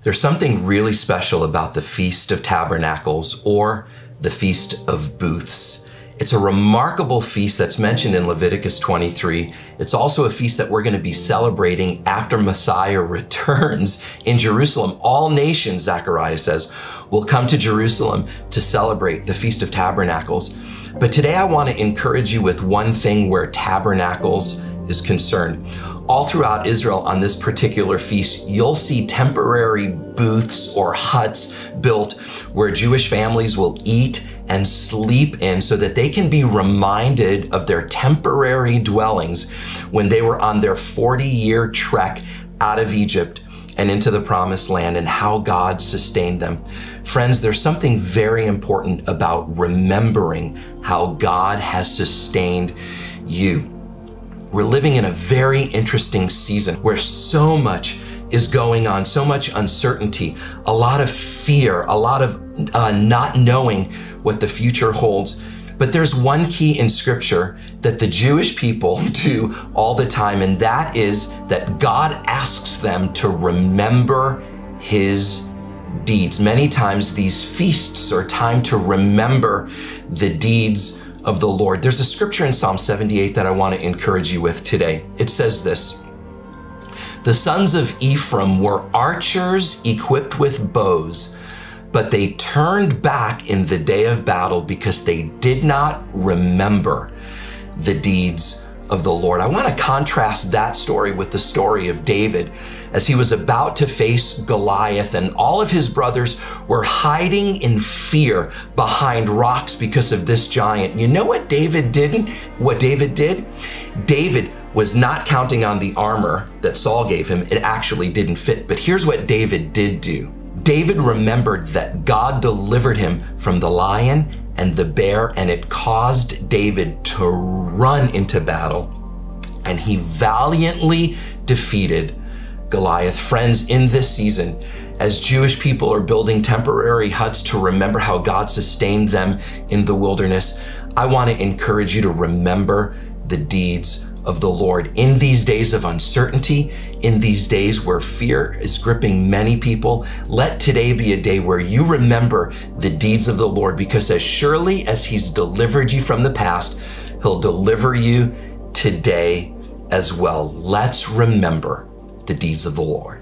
There's something really special about the Feast of Tabernacles, or the Feast of Booths. It's a remarkable feast that's mentioned in Leviticus 23. It's also a feast that we're going to be celebrating after Messiah returns in Jerusalem. All nations, Zechariah says, will come to Jerusalem to celebrate the Feast of Tabernacles. But today I want to encourage you with one thing where tabernacles is concerned. All throughout Israel on this particular feast, you'll see temporary booths or huts built where Jewish families will eat and sleep in so that they can be reminded of their temporary dwellings when they were on their 40-year trek out of Egypt and into the promised land and how God sustained them. Friends, there's something very important about remembering how God has sustained you. We're living in a very interesting season where so much is going on, so much uncertainty, a lot of fear, a lot of not knowing what the future holds. But there's one key in Scripture that the Jewish people do all the time, and that is that God asks them to remember His deeds. Many times these feasts are time to remember the deeds of the Lord. There's a scripture in Psalm 78 that I want to encourage you with today. It says this: "The sons of Ephraim were archers equipped with bows, but they turned back in the day of battle because they did not remember the deeds of the Lord." I want to contrast that story with the story of David as he was about to face Goliath, and all of his brothers were hiding in fear behind rocks because of this giant. You know what David did? David was not counting on the armor that Saul gave him. It actually didn't fit. But here's what David did do. David remembered that God delivered him from the lion and the bear, and it caused David to run into battle, and he valiantly defeated Goliath. Friends, in this season, as Jewish people are building temporary huts to remember how God sustained them in the wilderness, I want to encourage you to remember the deeds of the Lord. In these days of uncertainty, in these days where fear is gripping many people, let today be a day where you remember the deeds of the Lord, because as surely as He's delivered you from the past, He'll deliver you today as well. Let's remember the deeds of the Lord.